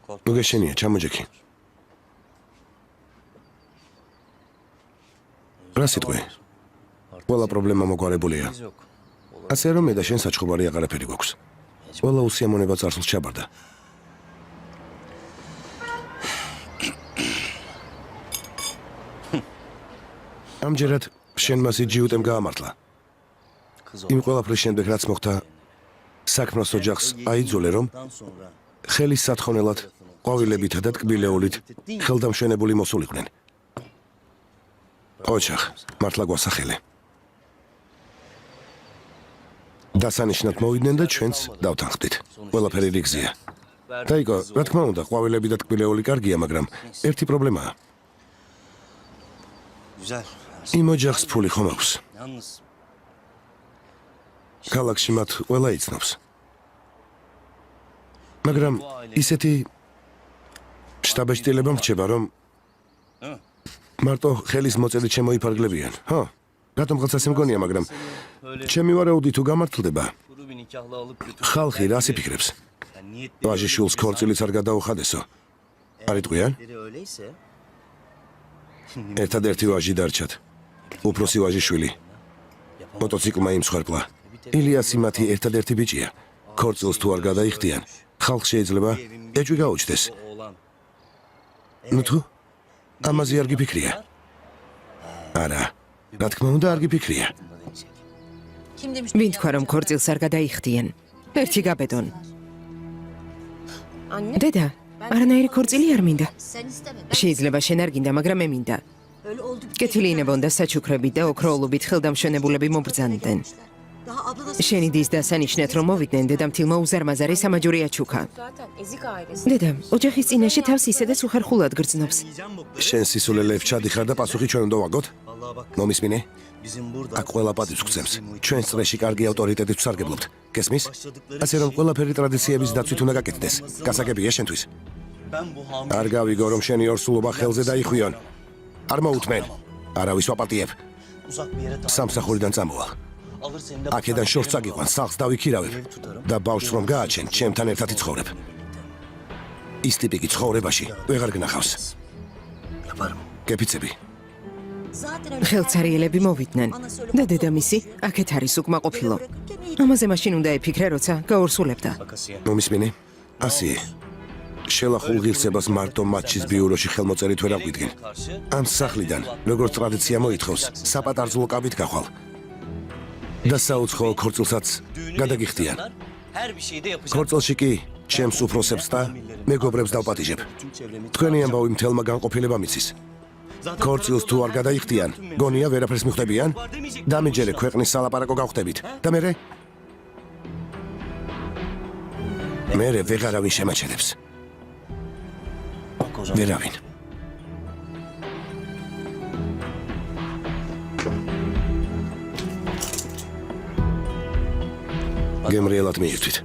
მოგეშენია, ჩამოჯექი. რა სიტყვი? ყველა პრობლემა მოგვარებულია. ასე რომ მე და შენ საჩხუბარი აღარაფერი გვაქვს. ყველა უსიამოვნება წარსულს ჩაბარდა. ამჯერად შენ მას იჯიუტემ გაამართლა. იმ ყველაფრის შემდეგ რაც მოხდა, საქმროს ოჯახს აიძულე რომ ხელის სათხოვნელად ყვავილებითა და ტკბილეულით ხელდამშვენებული მოსულიყვნენ. ოჩახ, მართლა გვასახელე. დასანიშნად მოვიდნენ და ჩვენც დავთანხმდით. ყველაფერი რიგზია. დაიკო, რა თქმა უნდა, ყვავილები და ტკბილეული კარგია, მაგრამ ერთი პრობლემაა. იმ ოჯახს ფული ხომ აქვს? ქალაქში მათ ყველა იცნობს. მაგრამ ისეთი შტაბეშტილება მრჩება, რომ მარტო ხელის მოწედით შემოიფარგლებიან. ხო, რატომღაც ასე მგონია, მაგრამ ჩემი ვარაუდი თუ გამართლდება, ხალხი რას იფიქრებს? ვაჟიშვილს ქორწილიც არ გადაუხადესო. არ იტყვიან? ერთადერთი ვაჟი დარჩათ. უფროსი ვაჟიშვილი. მოტოციკლმა იმსხვერპლა. ილიასი მათი ერთადერთი ბიჭია. ქორწილს თუ არ გადაიხდიან, ხალხ შეიძლება ეჭვი გაუჩნდეს. ნუ თუ ამაზე არ გიფიქრია? არა, რა თქმა უნდა არ გიფიქრია. ვინ თქვა რომ ქორწილს არ გადაიხდიან? ერთი გაბედონ. დედა, არანაირი ქორწილი არ მინდა. შეიძლება შენ არ გინდა, მაგრამ მე მინდა. კეთილი ინებონდა საჩუქრებით და ოქროულობით ხელდამშვენებულები მობრძანდნენ. შენი დის დასანიშნად რომ მოვიდნენ, დედამთილმა უზარმაზარი სამაჯური აჩუქა. დედა, ოჯახის წინაშე თავს ისედაც უხერხულად გრძნობს. შენ სისულელეებს ჩადიხარ და პასუხი ჩვენ უნდა ვაგოთ? მომისმინე? აქ ყველა პატივს გცემს. ჩვენ წრეში კარგი ავტორიტეტით ვსარგებლობთ. გესმის? ასე რომ ყველაფერი ტრადიციების დაცვით უნდა გაკეთდეს. გასაგებია შენთვის. არ გავიგო რომ შენი ორსულობა ხელზე დაიხვიონ. არ მოუთმენ. არავის ვაპატიებ. სამსახურიდან წამოვალ. აქედან შორს წაგიყვან, სახლს დავიქირავებ და ბავშვს რომ გააჩენ, ჩემთან ერთად იცხოვრებ. ის ტიპიკი ცხოვრებაში ვეღარ გნახავს. გეფიცები. ხელცარიელები მოვიდნენ და დედამისი აქეთ არის უკმაყოფილო. ამაზე მაშინ უნდა ეფიქრე, როცა გაორსულებდა. მომისმინე? ასიე. შელახულ ღირსებას მარტო მატჩის ბიუროში ხელმოწერით ვერ აღვიდგენ. ამ სახლიდან, როგორც ტრადიცია მოითხოვს, საპატარძლო კაბით გახვალ. და საუცხოო ქორწილსაც გადაგიხდიან. ქორწილში კი ჩემს უფროსებს და მეგობრებს დავპატიჟებ. თქვენი ამბავი მთელმა განყოფილებამ იცის. ქორწილს თუ არ გადაიხდიან, გონია ვერაფერს მიხვდებიან? დამიჯერე ქვეყნის სალაპარაკო გავხდებით. და მერე ვეღარავინ შემაჩერებს. ვერავინ. გემრიელად მიირთვით.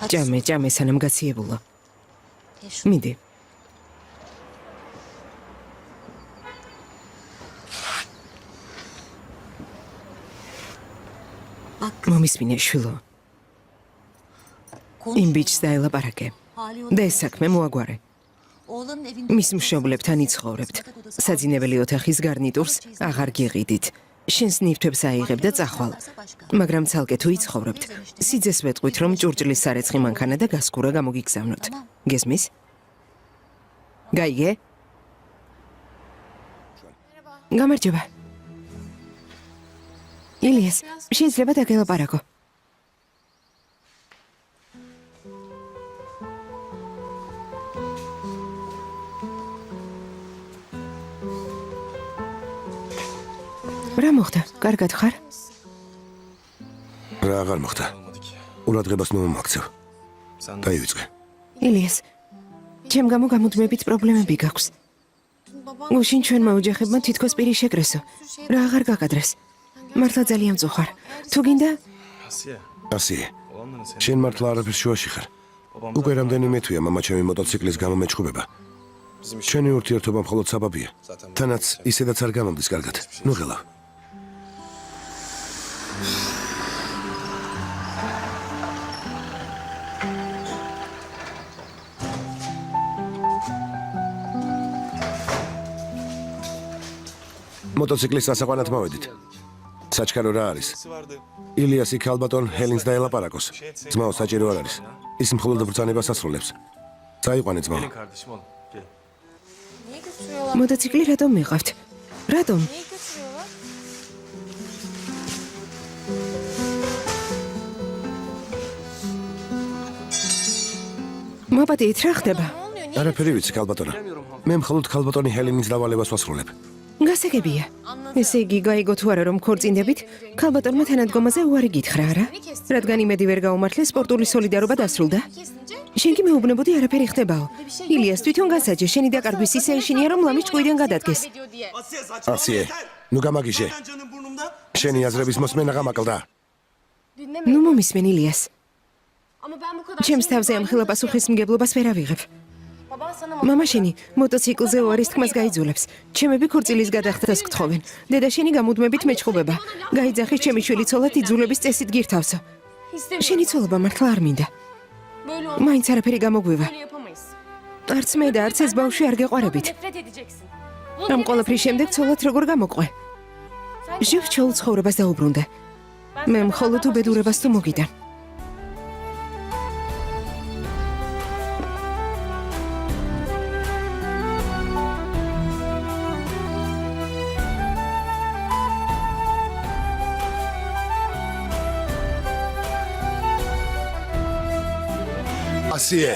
ჭამე, სანამ გაციებულა. მიდი. მომისმინე შვილო. იმ ბიჭს დაელაპარაკე. და ეს საქმე მოაგვარე. მის მშობლებთან იცხოვრებთ. საძინებელი ოთახის გარნიტურს აღარ გიყიდით. შენს ნივთებს აიღებ და წახვალ. მაგრამ ცალკე თუ იცხოვრებთ, სიძეს ვეტყვით, რომ ჭურჭლის სარეცხი მანქანა და გასკურა გამოგიგზავნოთ. გესმის? გაიგე? გამარჯობა. ილიას, შეიძლება დაგელაპარაკო. რა მოხდა? კარგად ხარ? რა აღარ მოხდა? ყურადღებას მომაქცევ. დაივიწყე. ილიას, ჩემ გამო გამუდმებით პრობლემები გაქვს. გუშინ ჩვენმა ოჯახებმა თითქოს პირი შეკრესო. რა აღარ გაკადრეს. მართლა ძალიან მწუხარ. თუ გინდა? ასიე. შენ მართლა არაფერს შუაში ხარ. უკვე რამდენიმე თვეა მამა ჩემი მოტოციკლის გამო მეჩხუბება. ჩვენი ურთიერთობა მხოლოდ საბაბია. თანაც ისედაც არ გამომდის კარგად. ნუ ღელავ. მოტოციკლის სასაყვანად მოვედით. საჩქარო რა არის? ილიასი ქალბატონ ჰელინს დაელაპარაკოს. ძმაო საჭირო არ არის. ის მხოლოდ ბრძანებას ასრულებს. წაიყვანე ძმაო. მოტოციკლი რატომ მიყავთ? რატომ? მოპატიეთ რა ხდება? არაფერი ვიცი ქალბატონო. მე მხოლოდ ქალბატონი ჰელინის დავალებას ვასრულებ. გასაგებია. ესე იგი გაიგო თუ არა რომ ქორწინდებით? ქალბატონმა თანადგომაზე უარი გითხრა არა? რადგან იმედი ვერ გაუმართლეს სპორტული სოლიდარობა დასრულდა? შენ კი მეუბნებოდი არაფერი ხდებაო. ილიას თვითონ გასაჯე, შენი დაკარგვის ისე ეშინია რომ ლამის ჭყვიდან გადადგეს. ასიე, ნუ გამაგიჟე. შენი აზრების მოსმენა გამაკლდა. ნუ მომისმენ ილიას. ჩემს თავზე ამ ხილა პასუხისმგებლობას ვერ ავიღებ. მამა შენი მოტოციკლზე უარის თქმას გაიძულებს. ჩემები ქორწილის გადახდას გთხოვენ. დედა შენი გამუდმებით მეჩხუბება. გაიძახის ჩემი შვილი ცოლად იძულების წესით გირთავსო. შენი ცოლობა მართლა არ მინდა. მაინც არაფერი გამოგვივა. არც მე და არც ეს ბავშვი არ გეყვარებით. ამ ყველაფრის შემდეგ ცოლად როგორ გამოყვე? ჟივ ჩაულ ცხოვრებას დაუბრუნდა. მე მხოლოდ უბედურებას თუ მოგიდა. ასიე.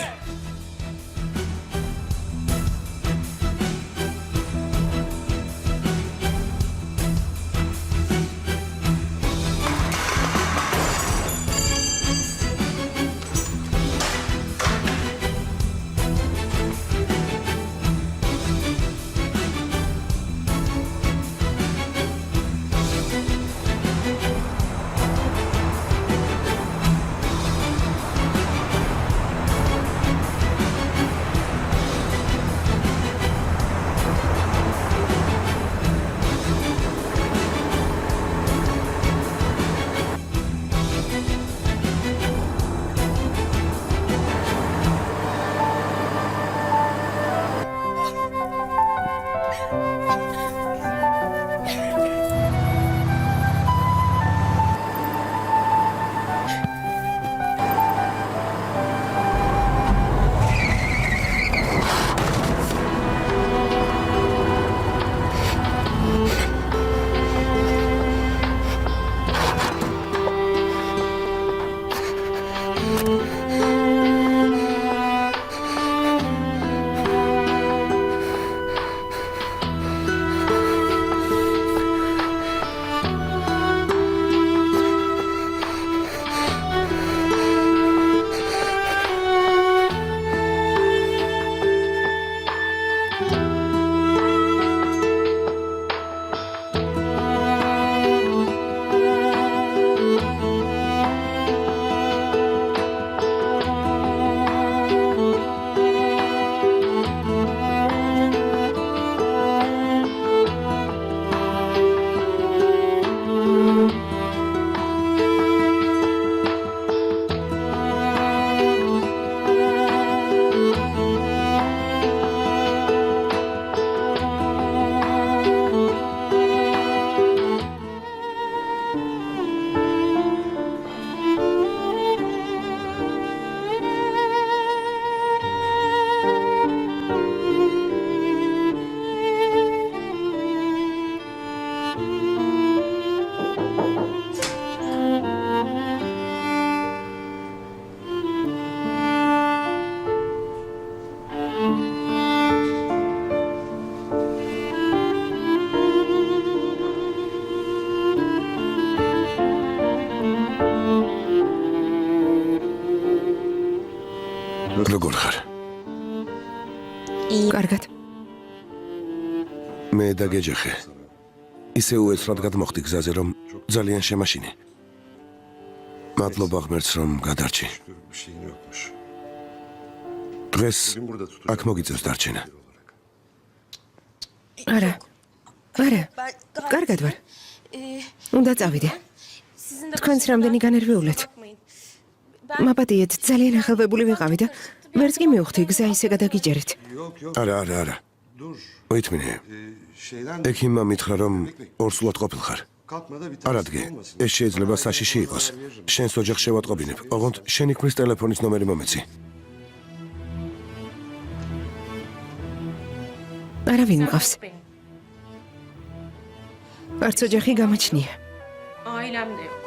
როგორ ხარ? კარგად. მე დაგეჯახე. ისე უეცრად გადმოხდი გზაზე, რომ ძალიან შემაშინე. მადლობა ღმერთს, რომ გადარჩი. დღეს აქ მოგიწევს დარჩენა. არა. კარგად ვარ. უნდა წავიდე. თქვენს რამდენი განერვიულეთ. მაპატიეთ, ძალიან ახალბებული ვიყავი და ვერც კი მივხვდი გზა ისე გადაგიჭერეთ. არა. მოითმინე. ექიმმა მითხრა, რომ ორსულად ყოფილხარ. არ ადგე, ეს შეიძლება საშიში იყოს. შენს ოჯახს შევატყობინებ. ოღონდ შენი ქმრის ტელეფონის ნომერი მომეცი. არავინ მყავს. არც ოჯახი გამაჩნია. Ailemde yok.